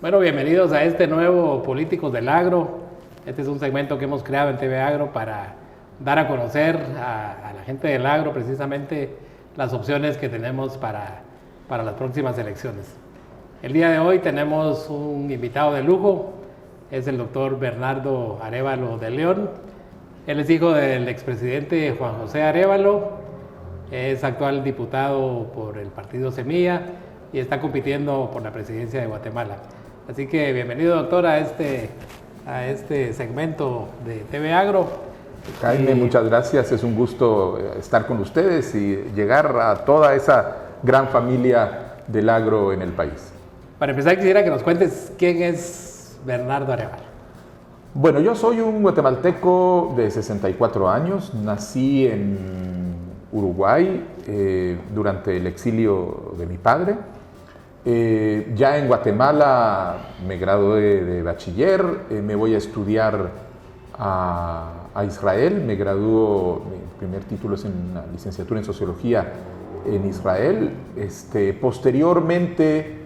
Bueno, bienvenidos a este nuevo Políticos del Agro. Este es un segmento que hemos creado en TV Agro para dar a conocer a la gente del agro precisamente las opciones que tenemos para las próximas elecciones. El día de hoy tenemos un invitado de lujo, es el doctor Bernardo Arévalo de León. Él es hijo del expresidente Juan José Arévalo, es actual diputado por el partido Semilla y está compitiendo por la presidencia de Guatemala. Así que bienvenido, doctor, a este segmento de TV Agro. Jaime, muchas gracias, es un gusto estar con ustedes y llegar a toda esa gran familia del agro en el país. Para empezar, quisiera que nos cuentes quién es Bernardo Arévalo. Bueno, yo soy un guatemalteco de 64 años, nací en Uruguay durante el exilio de mi padre. Ya en Guatemala me gradué de bachiller, me voy a estudiar a Israel, me graduó, mi primer título es en la licenciatura en Sociología en Israel. Posteriormente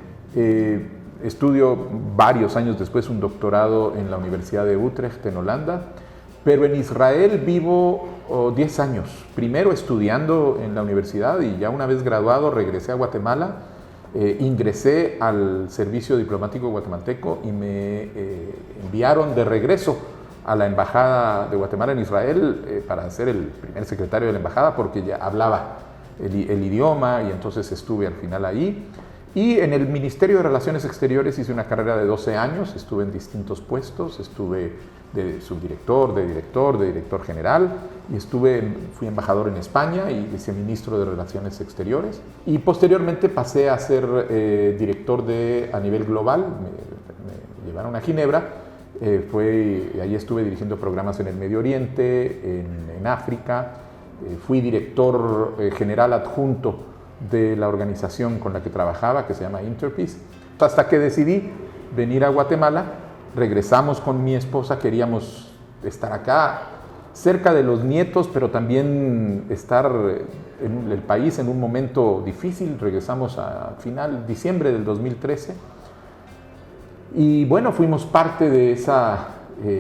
estudio varios años después un doctorado en la Universidad de Utrecht en Holanda, pero en Israel vivo 10 años, primero estudiando en la universidad y ya una vez graduado regresé a Guatemala. Ingresé al servicio diplomático guatemalteco y me enviaron de regreso a la embajada de Guatemala en Israel para ser el primer secretario de la embajada porque ya hablaba el idioma y entonces estuve al final ahí. Y en el Ministerio de Relaciones Exteriores hice una carrera de 12 años, estuve en distintos puestos, estuve de subdirector, de director general y fui embajador en España y viceministro de Relaciones Exteriores y posteriormente pasé a ser director a nivel global, me llevaron a Ginebra, ahí estuve dirigiendo programas en el Medio Oriente, en África, fui director general adjunto de la organización con la que trabajaba, que se llama Interpeace, hasta que decidí venir a Guatemala. Regresamos con mi esposa, queríamos estar acá, cerca de los nietos, pero también estar en el país en un momento difícil. Regresamos a diciembre del 2013. Y bueno, fuimos parte de ese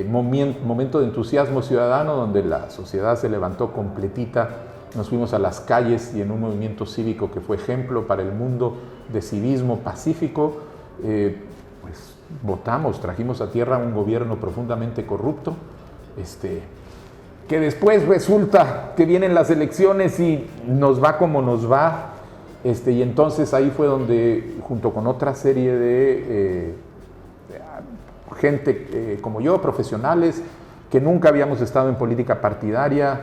momento de entusiasmo ciudadano donde la sociedad se levantó completita. Nos fuimos a las calles y en un movimiento cívico que fue ejemplo para el mundo de civismo pacífico, pues votamos, trajimos a tierra un gobierno profundamente corrupto, que después resulta que vienen las elecciones y nos va como nos va, y entonces ahí fue donde, junto con otra serie de gente como yo, profesionales, que nunca habíamos estado en política partidaria,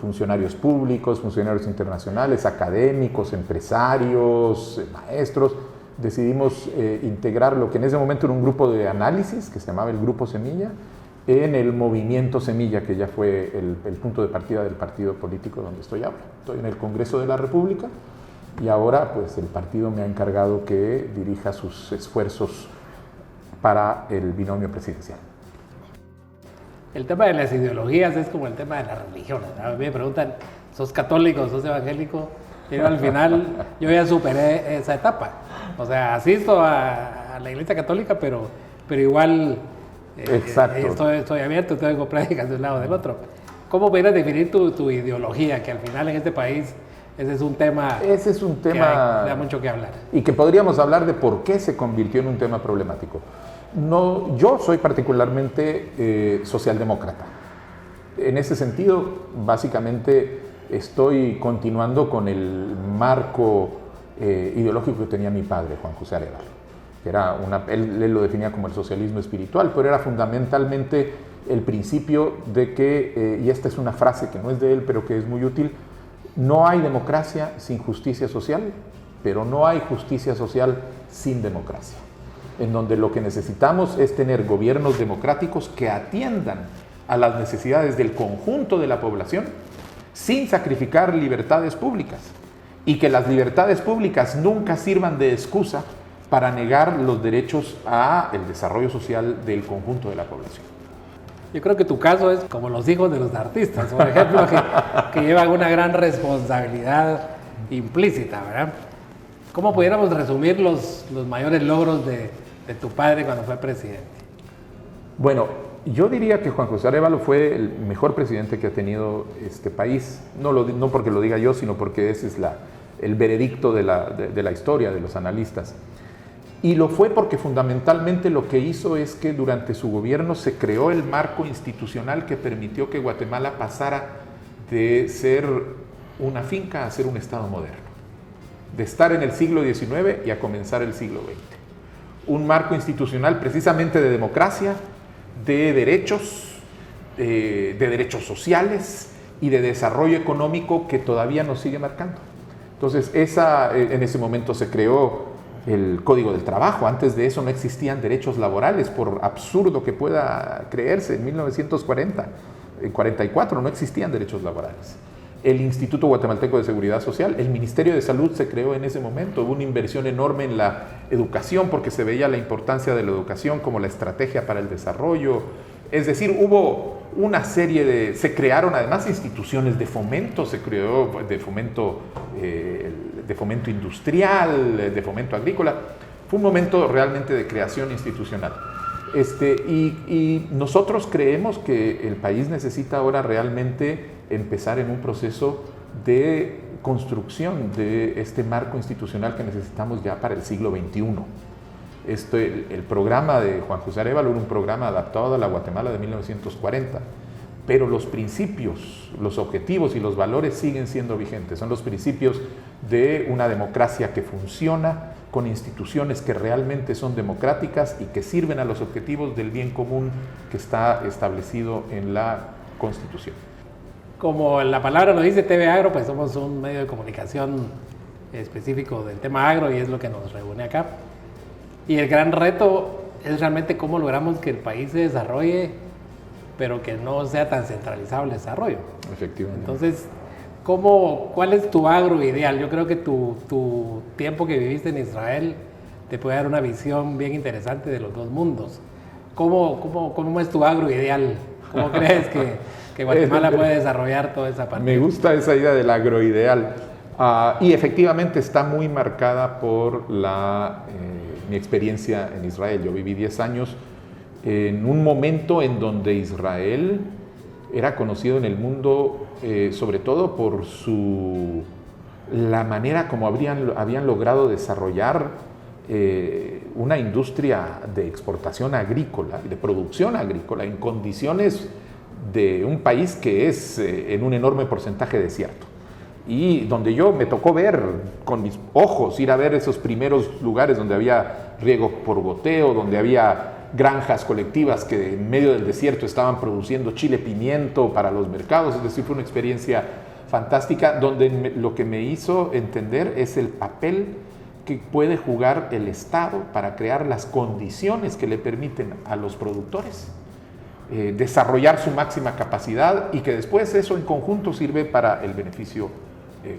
funcionarios públicos, funcionarios internacionales, académicos, empresarios, maestros, decidimos integrar lo que en ese momento era un grupo de análisis que se llamaba el Grupo Semilla en el Movimiento Semilla, que ya fue el punto de partida del partido político donde estoy ahora. Estoy en el Congreso de la República y ahora pues el partido me ha encargado que dirija sus esfuerzos para el binomio presidencial. El tema de las ideologías es como el tema de las religiones, ¿no? A mí me preguntan, ¿sos católico, sos evangélico? Y yo al final, yo ya superé esa etapa. O sea, asisto a la iglesia católica, pero igual estoy abierto, tengo prácticas de un lado o del otro. ¿Cómo pudieras definir tu ideología? Que al final en este país ese es un tema que da mucho que hablar. Y que podríamos hablar de por qué se convirtió en un tema problemático. No, yo soy particularmente socialdemócrata. En ese sentido, básicamente estoy continuando con el marco ideológico que tenía mi padre, Juan José Arévalo, que era él lo definía como el socialismo espiritual, pero era fundamentalmente el principio de que, y esta es una frase que no es de él, pero que es muy útil, no hay democracia sin justicia social, pero no hay justicia social sin democracia, en donde lo que necesitamos es tener gobiernos democráticos que atiendan a las necesidades del conjunto de la población sin sacrificar libertades públicas y que las libertades públicas nunca sirvan de excusa para negar los derechos al desarrollo social del conjunto de la población. Yo creo que tu caso es como los hijos de los artistas, por ejemplo, que llevan una gran responsabilidad implícita, ¿verdad? ¿Cómo pudiéramos resumir los mayores logros de de tu padre cuando fue presidente? Bueno, yo diría que Juan José Arévalo fue el mejor presidente que ha tenido este país, no porque lo diga yo, sino porque ese es el veredicto de la historia, de los analistas. Y lo fue porque fundamentalmente lo que hizo es que durante su gobierno se creó el marco institucional que permitió que Guatemala pasara de ser una finca a ser un Estado moderno, de estar en el siglo XIX y a comenzar el siglo XX. Un marco institucional precisamente de democracia, de derechos sociales y de desarrollo económico que todavía nos sigue marcando. Entonces, en ese momento se creó el Código del Trabajo. Antes de eso no existían derechos laborales, por absurdo que pueda creerse. En 1940, en 44 no existían derechos laborales. El Instituto Guatemalteco de Seguridad Social, el Ministerio de Salud se creó en ese momento. Hubo una inversión enorme en la educación porque se veía la importancia de la educación como la estrategia para el desarrollo. Es decir, hubo una serie se crearon además instituciones de fomento, se creó de fomento industrial, de fomento agrícola. Fue un momento realmente de creación institucional. Y nosotros creemos que el país necesita ahora realmente empezar en un proceso de construcción de este marco institucional que necesitamos ya para el siglo XXI. El programa de Juan José Arévalo era un programa adaptado a la Guatemala de 1940, pero los principios, los objetivos y los valores siguen siendo vigentes. Son los principios de una democracia que funciona, con instituciones que realmente son democráticas y que sirven a los objetivos del bien común que está establecido en la Constitución. Como la palabra lo dice, TV Agro, pues somos un medio de comunicación específico del tema agro y es lo que nos reúne acá. Y el gran reto es realmente cómo logramos que el país se desarrolle, pero que no sea tan centralizado el desarrollo. Efectivamente. Entonces, ¿cuál es tu agro ideal? Yo creo que tu tiempo que viviste en Israel te puede dar una visión bien interesante de los dos mundos. ¿Cómo es tu agro ideal? ¿Cómo crees que Guatemala puede desarrollar toda esa parte? Me gusta esa idea del agro ideal. Y efectivamente está muy marcada por mi experiencia en Israel. Yo viví 10 años en un momento en donde Israel era conocido en el mundo sobre todo por la manera como habían logrado desarrollar una industria de exportación agrícola, de producción agrícola, en condiciones de un país que es en un enorme porcentaje desierto. Y donde me tocó ver con mis ojos, ir a ver esos primeros lugares donde había riego por goteo, donde había granjas colectivas que en medio del desierto estaban produciendo chile pimiento para los mercados. Es decir, fue una experiencia fantástica donde lo que me hizo entender es el papel que puede jugar el Estado para crear las condiciones que le permiten a los productores desarrollar su máxima capacidad y que después eso en conjunto sirve para el beneficio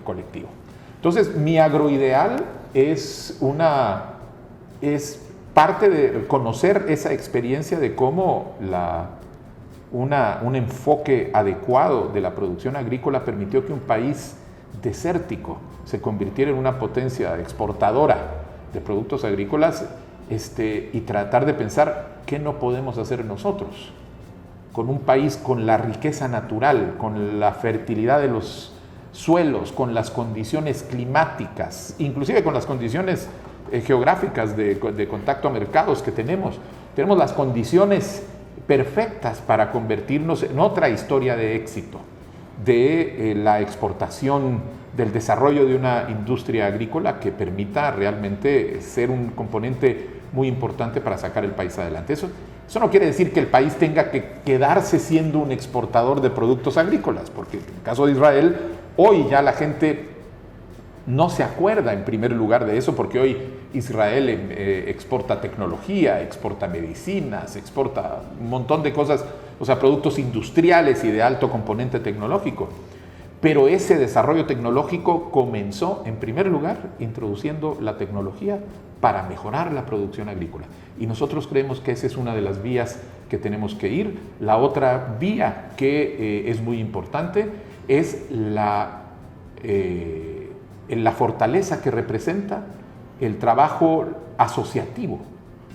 colectivo. Entonces, mi agroideal es parte de conocer esa experiencia de cómo un enfoque adecuado de la producción agrícola permitió que un país desértico se convirtiera en una potencia exportadora de productos agrícolas y tratar de pensar qué no podemos hacer nosotros con un país con la riqueza natural, con la fertilidad de los suelos, con las condiciones climáticas, inclusive con las condiciones geográficas de contacto a mercados que tenemos. Tenemos las condiciones perfectas para convertirnos en otra historia de éxito, de la exportación, del desarrollo de una industria agrícola que permita realmente ser un componente muy importante para sacar el país adelante. Eso no quiere decir que el país tenga que quedarse siendo un exportador de productos agrícolas, porque en el caso de Israel, hoy ya la gente no se acuerda en primer lugar de eso, porque hoy Israel exporta tecnología, exporta medicinas, exporta un montón de cosas, o sea, productos industriales y de alto componente tecnológico. Pero ese desarrollo tecnológico comenzó, en primer lugar, introduciendo la tecnología para mejorar la producción agrícola. Y nosotros creemos que esa es una de las vías que tenemos que ir. La otra vía que es muy importante es la fortaleza que representa el trabajo asociativo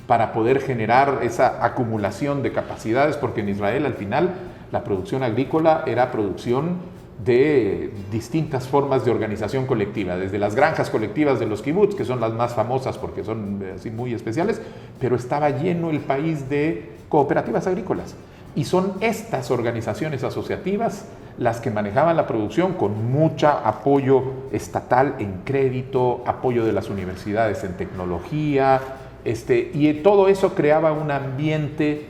para poder generar esa acumulación de capacidades, porque en Israel al final la producción agrícola era producción de distintas formas de organización colectiva, desde las granjas colectivas de los kibbutz, que son las más famosas porque son así muy especiales, pero estaba lleno el país de cooperativas agrícolas. Y son estas organizaciones asociativas las que manejaban la producción con mucho apoyo estatal en crédito, apoyo de las universidades en tecnología, y todo eso creaba un ambiente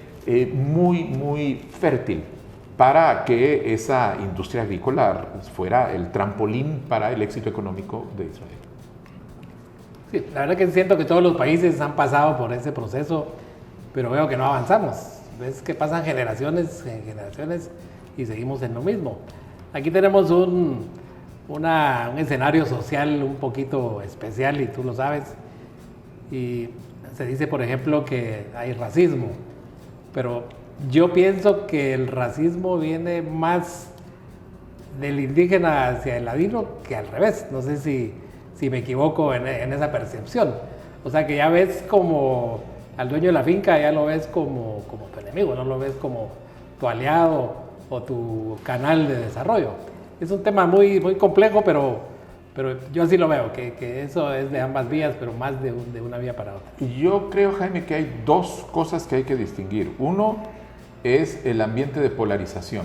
muy fértil para que esa industria agrícola fuera el trampolín para el éxito económico de Israel. Sí, la verdad que siento que todos los países han pasado por ese proceso, pero veo que no avanzamos. Ves que pasan generaciones en generaciones y seguimos en lo mismo. Aquí tenemos un escenario social un poquito especial y tú lo sabes. Y se dice, por ejemplo, que hay racismo, pero yo pienso que el racismo viene más del indígena hacia el ladino que al revés. No sé si me equivoco en esa percepción. O sea, que ya ves como al dueño de la finca, ya lo ves como tu enemigo, no lo ves como tu aliado o tu canal de desarrollo. Es un tema muy complejo, pero yo así lo veo, que eso es de ambas vías, pero más de una vía para otra. Yo creo, Jaime, que hay dos cosas que hay que distinguir. Uno es el ambiente de polarización,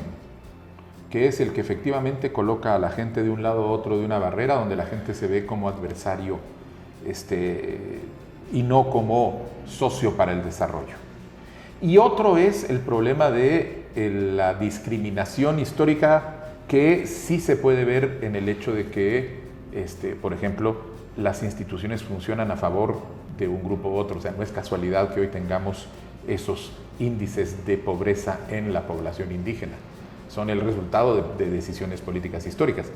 que es el que efectivamente coloca a la gente de un lado a otro de una barrera, donde la gente se ve como adversario y no como socio para el desarrollo. Y otro es el problema de la discriminación histórica, que sí se puede ver en el hecho de que, por ejemplo, las instituciones funcionan a favor de un grupo u otro. O sea, no es casualidad que hoy tengamos esos índices de pobreza en la población indígena. Son el resultado de decisiones políticas históricas.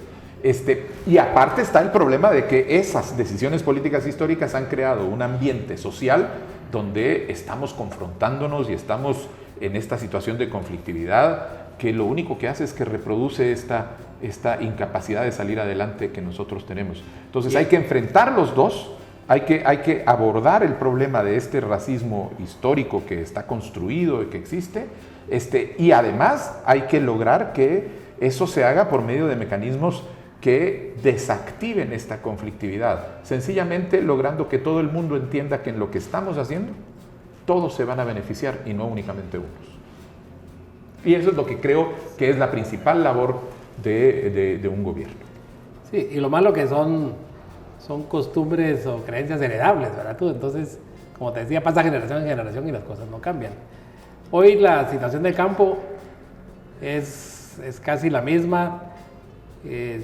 Y aparte está el problema de que esas decisiones políticas históricas han creado un ambiente social donde estamos confrontándonos y estamos en esta situación de conflictividad, que lo único que hace es que reproduce esta incapacidad de salir adelante que nosotros tenemos. Entonces hay que enfrentar los dos, hay que abordar el problema de este racismo histórico que está construido y que existe, y además hay que lograr que eso se haga por medio de mecanismos que desactiven esta conflictividad, sencillamente logrando que todo el mundo entienda que en lo que estamos haciendo, todos se van a beneficiar y no únicamente unos. Y eso es lo que creo que es la principal labor de un gobierno. Sí, y lo malo que son costumbres o creencias heredables, ¿verdad? Entonces, como te decía, pasa generación en generación y las cosas no cambian. Hoy la situación del campo es casi la misma.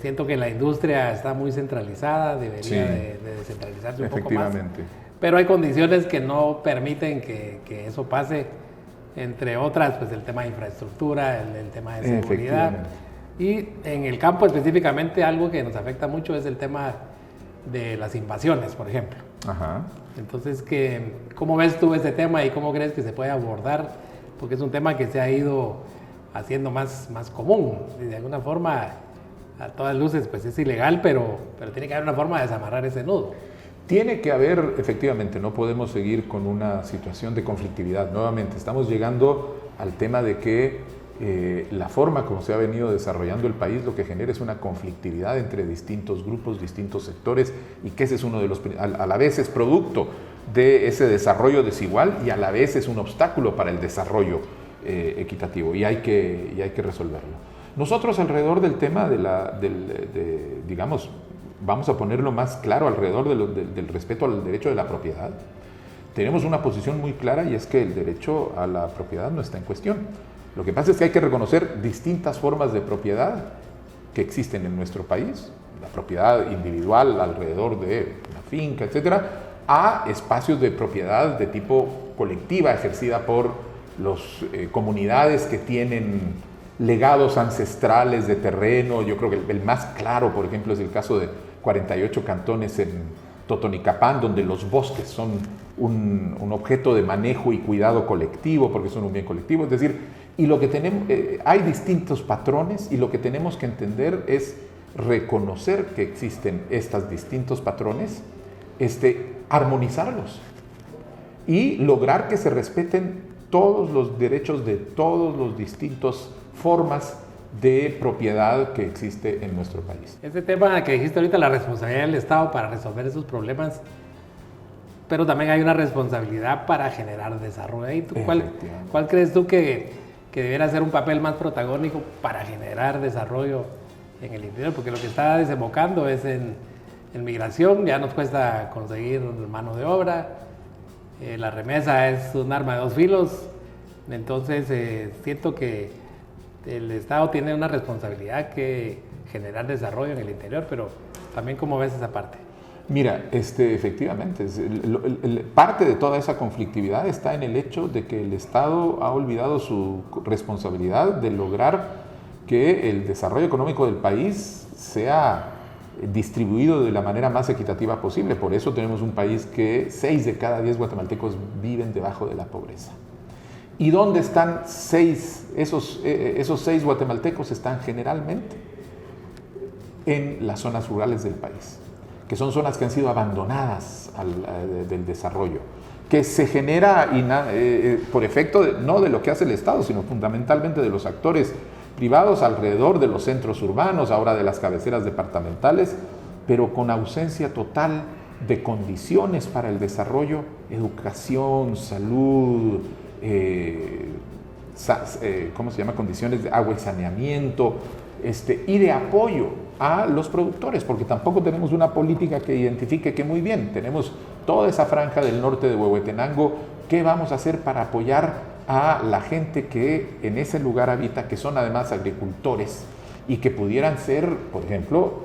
Siento que la industria está muy centralizada, debería de descentralizarse un poco más. Pero hay condiciones que no permiten que eso pase, entre otras, pues el tema de infraestructura, el tema de seguridad. Y en el campo específicamente algo que nos afecta mucho es el tema de las invasiones, por ejemplo. Ajá. Entonces, ¿cómo ves tú ese tema y cómo crees que se puede abordar? Porque es un tema que se ha ido haciendo más común. Y de alguna forma, a todas luces, pues es ilegal, pero tiene que haber una forma de desamarrar ese nudo. Tiene que haber, efectivamente, no podemos seguir con una situación de conflictividad. Nuevamente, estamos llegando al tema de que la forma como se ha venido desarrollando el país lo que genera es una conflictividad entre distintos grupos, distintos sectores, y que ese es uno de los, a la vez es producto de ese desarrollo desigual y a la vez es un obstáculo para el desarrollo equitativo, y hay que resolverlo. Nosotros alrededor del tema digamos, vamos a ponerlo más claro, alrededor del respeto al derecho de la propiedad, tenemos una posición muy clara, y es que el derecho a la propiedad no está en cuestión. Lo que pasa es que hay que reconocer distintas formas de propiedad que existen en nuestro país, la propiedad individual alrededor de una finca, etcétera, a espacios de propiedad de tipo colectiva ejercida por las comunidades que tienen legados ancestrales de terreno. Yo creo que el más claro, por ejemplo, es el caso de 48 cantones en Totonicapán, donde los bosques son un objeto de manejo y cuidado colectivo, porque son un bien colectivo. Es decir, y lo que tenemos, hay distintos patrones, y lo que tenemos que entender es reconocer que existen estos distintos patrones, armonizarlos. y lograr que se respeten todos los derechos de todos los distintos formas de propiedad que existe en nuestro país. Ese tema que dijiste ahorita, la responsabilidad del Estado para resolver esos problemas, pero también hay una responsabilidad para generar desarrollo. ¿Y tú, cuál crees tú que debiera ser un papel más protagónico para generar desarrollo en el interior? Porque lo que está desembocando es en migración, ya nos cuesta conseguir mano de obra, la remesa es un arma de dos filos, entonces siento que el Estado tiene una responsabilidad que generar desarrollo en el interior, pero también ¿cómo ves esa parte? Mira, efectivamente, parte de toda esa conflictividad está en el hecho de que el Estado ha olvidado su responsabilidad de lograr que el desarrollo económico del país sea distribuido de la manera más equitativa posible. Por eso tenemos un país que 6 de cada 10 guatemaltecos viven debajo de la pobreza. ¿Y dónde están esos 6 guatemaltecos? Están generalmente en las zonas rurales del país, que son zonas que han sido abandonadas del desarrollo, que se genera por efecto no de lo que hace el Estado, sino fundamentalmente de los actores privados alrededor de los centros urbanos, ahora de las cabeceras departamentales, pero con ausencia total de condiciones para el desarrollo, educación, salud, condiciones de agua y saneamiento, y de apoyo a los productores, porque tampoco tenemos una política que identifique que muy bien, tenemos toda esa franja del norte de Huehuetenango, ¿qué vamos a hacer para apoyar a la gente que en ese lugar habita, que son además agricultores y que pudieran ser, por ejemplo,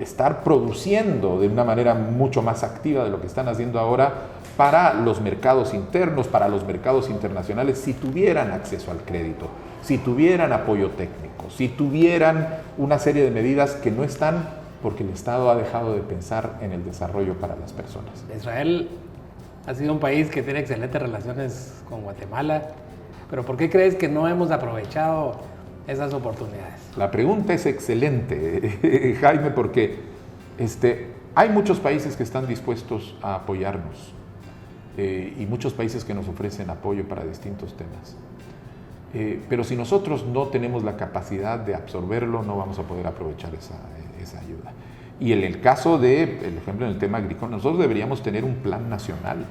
estar produciendo de una manera mucho más activa de lo que están haciendo ahora para los mercados internos, para los mercados internacionales, si tuvieran acceso al crédito, si tuvieran apoyo técnico, si tuvieran una serie de medidas que no están porque el Estado ha dejado de pensar en el desarrollo para las personas. Israel ha sido un país que tiene excelentes relaciones con Guatemala, pero ¿por qué crees que no hemos aprovechado esas oportunidades? La pregunta es excelente, Jaime, porque hay muchos países que están dispuestos a apoyarnos y muchos países que nos ofrecen apoyo para distintos temas. Pero si nosotros no tenemos la capacidad de absorberlo, no vamos a poder aprovechar esa ayuda. Y en el caso el ejemplo en el tema agrícola, nosotros deberíamos tener un plan nacional,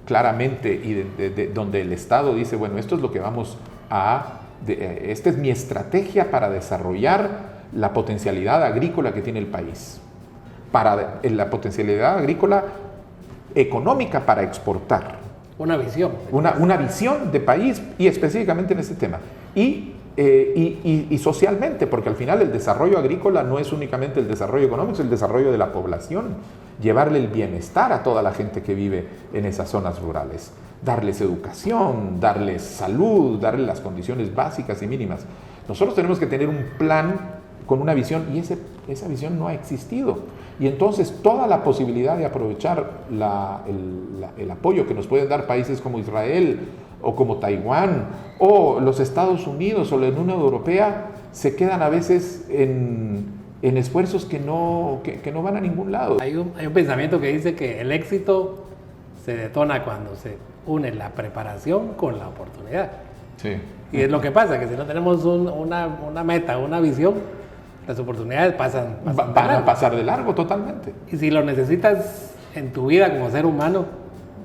claramente, y donde el Estado dice, bueno, esto es lo que vamos esta es mi estrategia para desarrollar la potencialidad agrícola que tiene el país, para la potencialidad agrícola económica para exportar. Una visión. Una visión de país y específicamente en este tema. Y socialmente, porque al final el desarrollo agrícola no es únicamente el desarrollo económico, es el desarrollo de la población, llevarle el bienestar a toda la gente que vive en esas zonas rurales, darles educación, darles salud, darles las condiciones básicas y mínimas. Nosotros tenemos que tener un plan con una visión y esa visión no ha existido. Y entonces toda la posibilidad de aprovechar el apoyo que nos pueden dar países como Israel o como Taiwán o los Estados Unidos o la Unión Europea se quedan a veces en esfuerzos que no van a ningún lado. Hay un pensamiento que dice que el éxito se detona cuando se une la preparación con la oportunidad. Sí. Y es lo que pasa, que si no tenemos una meta, una visión, las oportunidades van a pasar de largo totalmente. Y si lo necesitas en tu vida como ser humano,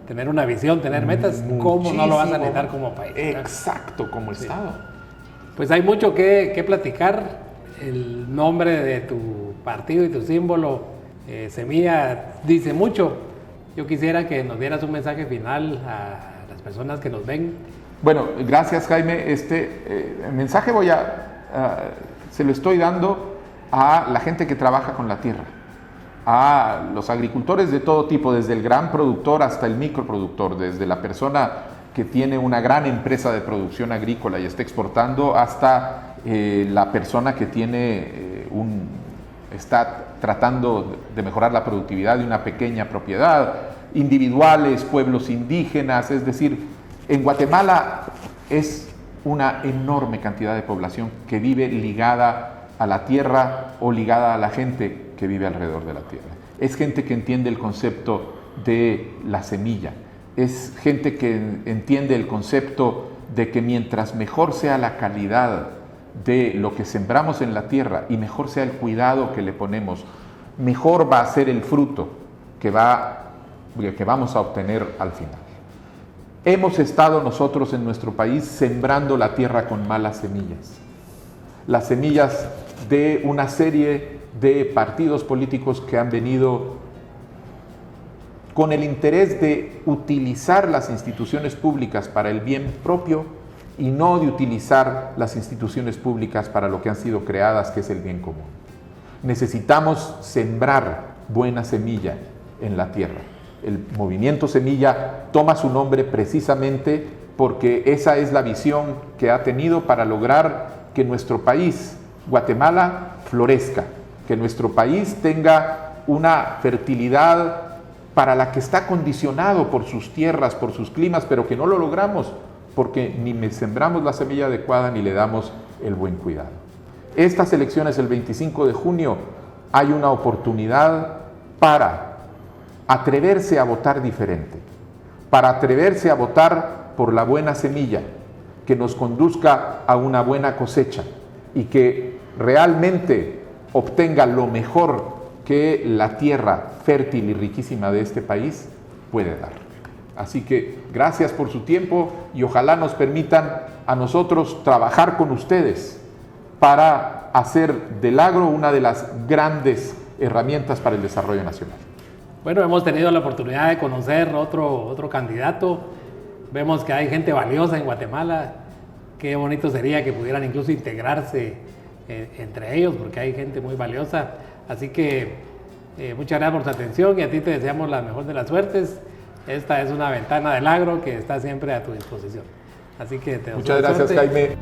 tener una visión, tener metas, ¿cómo no lo vas a necesitar como país? Exacto, como Estado. Pues hay mucho que platicar. El nombre de tu partido y tu símbolo, Semilla, dice mucho. Yo quisiera que nos dieras un mensaje final a las personas que nos ven. Bueno, gracias, Jaime. El mensaje se lo estoy dando a la gente que trabaja con la tierra, a los agricultores de todo tipo, desde el gran productor hasta el microproductor, desde la persona que tiene una gran empresa de producción agrícola y está exportando, hasta la persona que está tratando de mejorar la productividad de una pequeña propiedad, individuales, pueblos indígenas, es decir, en Guatemala es una enorme cantidad de población que vive ligada a la tierra o ligada a la gente que vive alrededor de la tierra. Es gente que entiende el concepto de la semilla, es gente que entiende el concepto de que mientras mejor sea la calidad de lo que sembramos en la tierra y mejor sea el cuidado que le ponemos, mejor va a ser el fruto que vamos a obtener al final. Hemos estado nosotros en nuestro país sembrando la tierra con malas semillas. Las semillas de una serie de partidos políticos que han venido con el interés de utilizar las instituciones públicas para el bien propio y no de utilizar las instituciones públicas para lo que han sido creadas, que es el bien común. Necesitamos sembrar buena semilla en la tierra. El movimiento Semilla toma su nombre precisamente porque esa es la visión que ha tenido para lograr que nuestro país, Guatemala, florezca, que nuestro país tenga una fertilidad para la que está condicionado por sus tierras, por sus climas, pero que no lo logramos porque ni sembramos la semilla adecuada ni le damos el buen cuidado. Estas elecciones el 25 de junio hay una oportunidad para atreverse a votar diferente, para atreverse a votar por la buena semilla que nos conduzca a una buena cosecha y que realmente obtenga lo mejor que la tierra fértil y riquísima de este país puede dar. Así que gracias por su tiempo y ojalá nos permitan a nosotros trabajar con ustedes para hacer del agro una de las grandes herramientas para el desarrollo nacional. Bueno, hemos tenido la oportunidad de conocer otro candidato. Vemos que hay gente valiosa en Guatemala. Qué bonito sería que pudieran incluso integrarse entre ellos, porque hay gente muy valiosa. Así que muchas gracias por su atención y a ti te deseamos la mejor de las suertes. Esta es una ventana del agro que está siempre a tu disposición. Así que te muchas gracias, Jaime.